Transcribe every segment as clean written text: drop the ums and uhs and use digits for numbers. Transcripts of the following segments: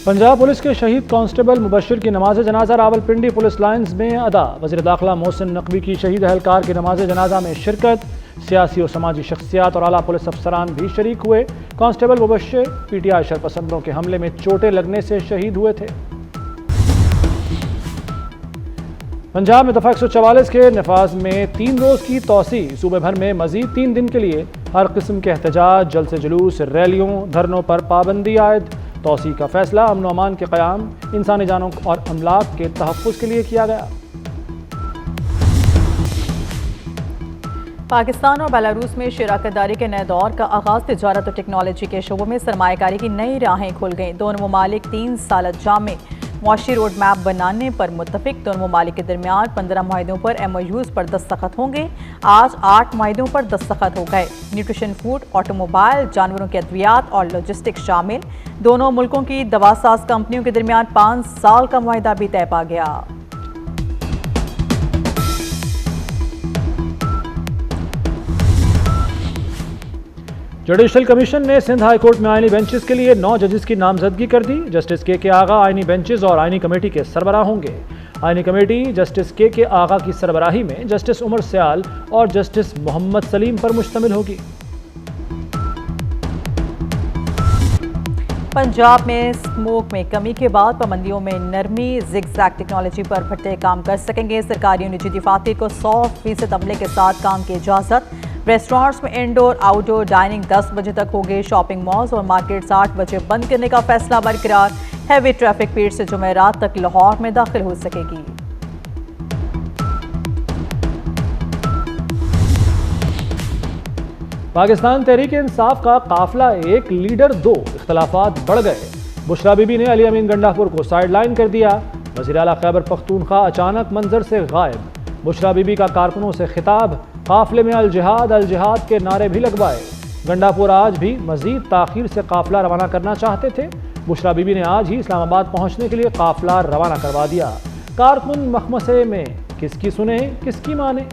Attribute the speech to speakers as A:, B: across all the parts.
A: Punjab police के शहीद constable Mubashshir की नमाज जनाजा रावलपिंडी पुलिस लाइन्स में अदा। वज़ीर दाखिला मोहसिन नकवी की शहीद अहलकार की नमाज जनाजा में शिरकत। सियासी और समाजी शख्सियात और आला पुलिस अफसरान भी शरीक हुए। कांस्टेबल मुबश्शिर PTI शरपसंदों के हमले में चोटें लगने से शहीद हुए थे। पंजाब में दफ़ा 144 के नफाज में 3 रोज़ की तोसी। सूबे भर में मजीद 3 दिन के लिए हर किस्म के एहतजाज, जलसे जुलूस, रैलियों, धरनों पर पाबंदी आयद। तोसी का फैसला अमन और अमान के क़याम, इंसानी जानों और अमलाक के तहफ़्फ़ुज़ के लिए किया गया।
B: पाकिस्तान और बेलारूस में शराकतदारी के नए दौर का आगाज़। तिजारत और टेक्नोलॉजी के शोबों में सरमायाकारी की नई राहें खुल गईं। दोनों ममालिक 3 साल जामे मुआशी रोड मैप बनाने पर मुत्तफिक। दोनों ममालिक के दरमियान 15 मुआहिदों पर MOUs पर दस्तखत होंगे। आज 8 मुआहिदों पर दस्तखत हो गए। न्यूट्रिशन, फूड, ऑटोमोबाइल, जानवरों के अद्वियात और लॉजिस्टिक्स शामिल। दोनों मुल्कों की दवासाज कंपनियों के दरमियान 5 साल का मुआहिदा भी तय पा गया।
A: जुडिशल कमीशन ने सिंध हाई कोर्ट में आईनी बेंचेस के लिए 9 जजेस की नामजदगी कर दी। जस्टिस के आगा आईनी बेंचेस और आईनी कमेटी के सरबराह होंगे। आईनी कमेटी जस्टिस के आगा की सरबराही में जस्टिस उमर सयाल और जस्टिस मोहम्मद सलीम पर मुश्तमिल होगी। पंजाब में स्मोक में कमी के बाद पाबंदियों में नरमी। ज़िगज़ैग टेक्नोलॉजी पर भट्टे काम कर सकेंगे। सरकारी और निजी दफातर को 100% अमले के साथ काम की इजाज़त। रेस्टोरेंट्स में इंडोर आउटडोर डाइनिंग 10 बजे तक होंगे। शॉपिंग मॉल्स और मार्केट्स 8 बजे बंद करने का फैसला बरकरार। हैवी ट्रैफिक पीरियड से जुमेरात तक लाहौर में दाखिल हो सकेगी। पाकिस्तान तहरीक इंसाफ का काफिला 1 लीडर 2, इख्तलाफात बढ़ गए। बुशरा बीबी ने अली अमीन गंडापुर को साइड लाइन कर दिया। वज़ीर आला खैबर पख्तूनख्वा अचानक मंजर से गायब। बुशरा बीबी का कारकुनों से खिताब। काफिले में अल जिहाद के नारे भी लगवाए। गंडापुर आज भी मजीद ताखीर से काफिला रवाना करना चाहते थे। बुशरा बीबी ने आज ही इस्लामाबाद पहुंचने के लिए काफिला रवाना करवा दिया। कारकुन मखमसे में किसकी सुने किसकी माने।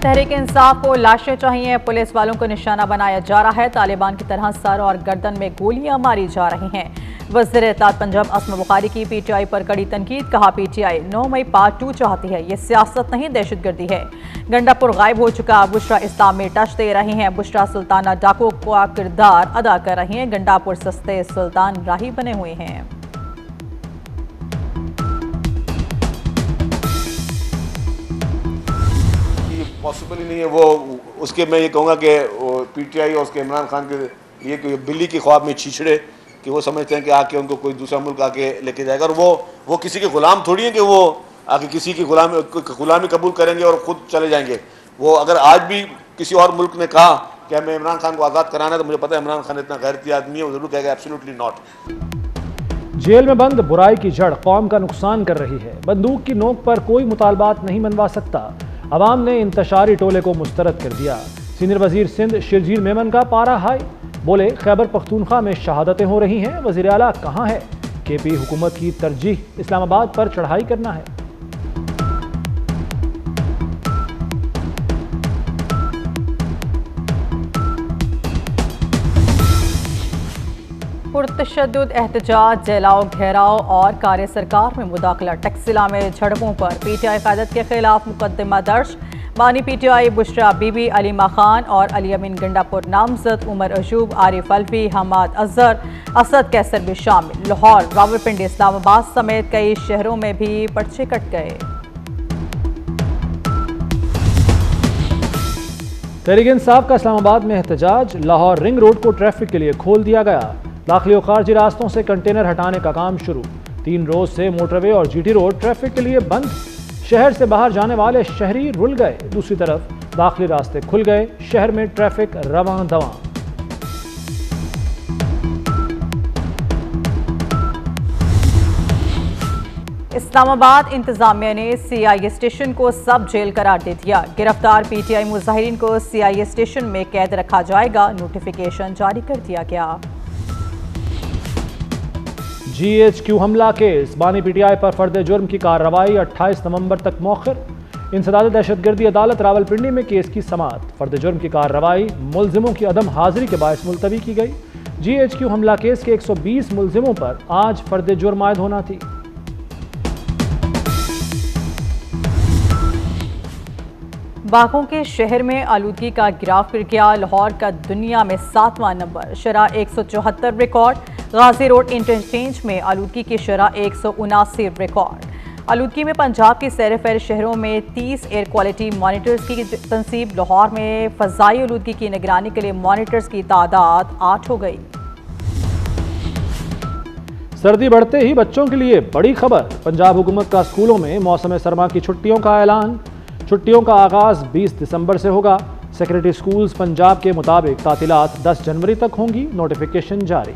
B: तहरीक इंसाफ को लाशें चाहिए। पुलिस वालों को निशाना बनाया जा रहा है। तालिबान की तरह सर और गर्दन में गोलियां मारी जा रही हैं। वज़ीर इत्तेलात पंजाब असमा बुखारी की PTI पर कड़ी तनकीद। कहा PTI 9 मई पार्ट 2 चाहती है। ये सियासत नहीं, दहशतगर्दी है। गंडापुर गायब हो चुका। बुशरा इस्लाम में टच दे रही हैं। बुशरा सुल्ताना डाकू का किरदार अदा कर रही हैं। गंडापुर सस्ते सुल्तान राही बने हुए हैं।
C: पॉसिबल ही नहीं है वो। उसके मैं ये कहूँगा कि PTI और उसके इमरान खान के लिए कोई बिल्ली की ख्वाब में छीछड़े कि वो समझते हैं कि आके उनको कोई दूसरा मुल्क आके लेके जाएगा। और वो किसी के गुलाम थोड़ी है कि वो आके किसी की गुलामी कबूल करेंगे और ख़ुद चले जाएंगे। वो अगर आज भी किसी और मुल्क ने कहा कि हमें इमरान खान को आज़ाद कराना है तो मुझे पता है इमरान खान इतना गैरती आदमी है, वो ज़रूर कहेगा एब्सोल्युटली नॉट।
A: जेल में बंद बुराई की जड़ कौम का नुकसान कर रही है। बंदूक की नोक पर कोई मुतालबात नहीं मनवा सकता। अवाम ने इंतशारी टोले को मुस्तरद कर दिया। सीनियर वजीर सिंध शिरजील मेमन का पारा हाई। बोले खैबर पख्तूनख्वा में शहादतें हो रही हैं। वज़ीर आला कहाँ है। KP हुकूमत की तरजीह इस्लामाबाद पर चढ़ाई करना है।
B: पुरतशद्दुद एहतजाज, जलाओ, घेराव और कार्य सरकार में मुदाखला। टक्सिला में झड़पों पर PTI क़यादत के खिलाफ मुकदमा दर्ज। बानी PTI बुशरा बीबी, अलीमा खान और अली अमीन गंडापुर नामजद। उमर अशूब, आरिफ अल्फी, हमाद अजहर, असद कैसर भी शामिल। लाहौर, रावलपिंडी, इस्लामाबाद समेत कई शहरों में भी पर्चे कट गए।
A: तहरीक इंसाफ का इस्लामाबाद में एहतजाज। लाहौर रिंग रोड को ट्रैफिक के लिए खोल दिया गया। दाखिली और खारजी रास्तों से कंटेनर हटाने का काम शुरू। 3 रोज से मोटरवे और GT रोड ट्रैफिक के लिए बंद। शहर से बाहर जाने वाले शहरी रुल गए। दूसरी तरफ दाखिली रास्ते खुल गए। शहर में ट्रैफिक रवां दवां।
B: इस्लामाबाद इंतजामिया ने CIA स्टेशन को सब जेल करार दे दिया। गिरफ्तार PTI मुजाहिरीन को CIA स्टेशन में कैद रखा जाएगा। नोटिफिकेशन जारी कर दिया गया।
A: GHQ हमला केस। बानी PTI पर फर्द जुर्म की कार्रवाई 28 नवंबर तक मौखर। इंसदाद दहशतगर्दी अदालत रावलपिंडी में केस की समाअत। फर्द जुर्म की कार्रवाई मुलजिमों की अदम हाजिरी के बायस मुलतवी की गई। GHQ हमला केस के 120 मुलजिमों पर आज फर्द जुर्म आयद होना थी।
B: बाघों के शहर में आलूदगी का गिराफ गिर गया। लाहौर का दुनिया में 7वां नंबर, शरह 174 रिकॉर्ड। गाजी रोड इंटरचेंज में आलूदगी की शरह 179 रिकॉर्ड। आलूदगी में पंजाब की सैर फहर शहरों में 30 एयर क्वालिटी मॉनिटर्स की तनसीब। लाहौर में फ़ज़ाई आलूदगी की निगरानी के लिए मॉनिटर्स की तादाद 8 हो गई।
A: सर्दी बढ़ते ही बच्चों के लिए बड़ी खबर, पंजाब हुकूमत का स्कूलों में मौसम सरमा की छुट्टियों का ऐलान। छुट्टियों का आगाज 20 दिसंबर से होगा। सेक्रेटरी स्कूल्स पंजाब के मुताबिक तातीलात 10 जनवरी तक होंगी, नोटिफिकेशन जारी।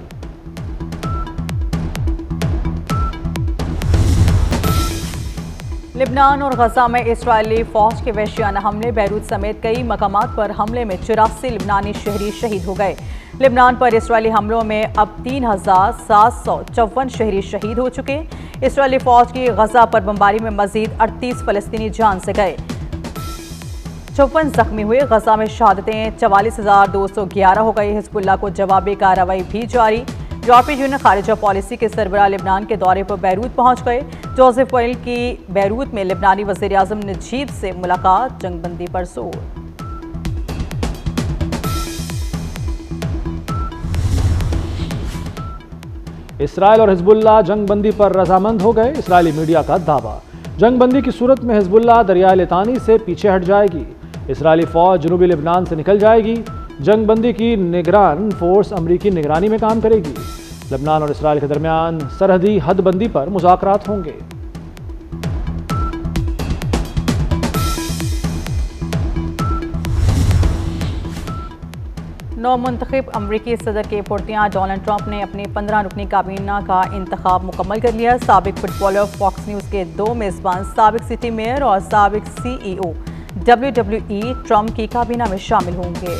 B: लेबनान और गजा में इसराइली फौज के वहशियाना हमले। बैरूत समेत कई मकामात पर हमले में 84 लेबनानी शहरी शहीद हो गए। लेबनान पर इसराइली हमलों में अब 3754 शहरी शहीद हो चुके। इसराइली फौज की गजा पर बमबारी में मजीद 38 फलस्तीनी जान से गए, 54 जख्मी हुए। गजा में शहादतें 44,211 हो गई। हिजबुल्लाह को जवाबी कार्रवाई भी जारी। यूरोपीय यूनियन खारिजा पॉलिसी के सरबराह लेबनान के दौरे पर बैरूत पहुंच गए। जोसेफ बोरेल की बैरूत में लेबनानी वज़ीर आज़म नजीब से मुलाकात। जंगबंदी पर जोर।
A: इसराइल और हिजबुल्लाह जंगबंदी पर रजामंद हो गए। इसराइली मीडिया का दावा, जंगबंदी की सूरत में हिजबुल्लाह दरियाए लितानी से पीछे हट जाएगी। इसराइली फौज जनूबी लेबनान से निकल जाएगी। जंगबंदी की निगरान फोर्स अमरीकी निगरानी में काम करेगी। लेबनान और इसराइल के दरमियान सरहदी हदबंदी पर मुज़ाकरात होंगे।
B: नौमुंतखब अमरीकी सदर के पुरतियाँ डोनाल्ड ट्रंप ने अपनी 15 रुकनी काबीना का इंतखाब मुकम्मल कर लिया। साबिक फुटबॉलर, फॉक्स न्यूज़ के 2 मेज़बान, साबिक सिटी मेयर और साबिक CEO WWE ट्रंप की काबीना में शामिल होंगे।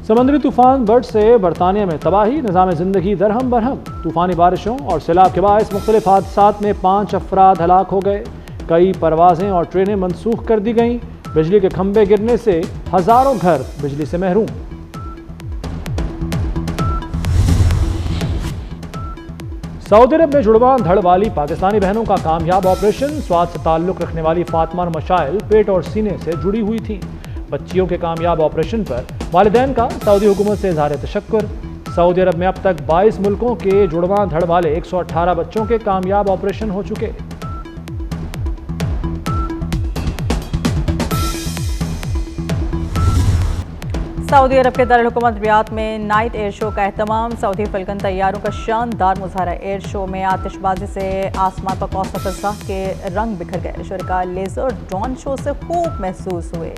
A: समुद्री तूफान बर्ड से बरतानिया में तबाही, निज़ाम ज़िंदगी दरहम बरहम। तूफ़ानी बारिशों और सैलाब के बायस मुख्तलिफ हादसात में 5 अफराद हलाक हो गए। कई परवाजें और ट्रेनें मनसूख कर दी गईं। बिजली के खंभे गिरने से हज़ारों घर बिजली से महरूम। सऊदी अरब में जुड़वां धड़ वाली पाकिस्तानी बहनों का कामयाब ऑपरेशन। स्वाद से ताल्लुक़ रखने वाली फातिमा और मशाइल पेट और सीने से जुड़ी हुई थी। बच्चियों के कामयाब ऑपरेशन पर वालिदैन का सऊदी हुकूमत से इज़हार तशक्कुर। सऊदी अरब में अब तक 22 मुल्कों के जुड़वां धड़ वाले 118 बच्चों के कामयाब ऑपरेशन हो चुके।
B: सऊदी अरब के दारुल हुकूमत रियाद में नाइट एयर शो का एहतमाम। सऊदी फल्कन तैयारों का शानदार मुजाहरा। एयर शो में आतिशबाजी से आसमान पर कौसर के रंग बिखर गए। शुरका लेजर ड्रोन शो से खूब महसूस हुए।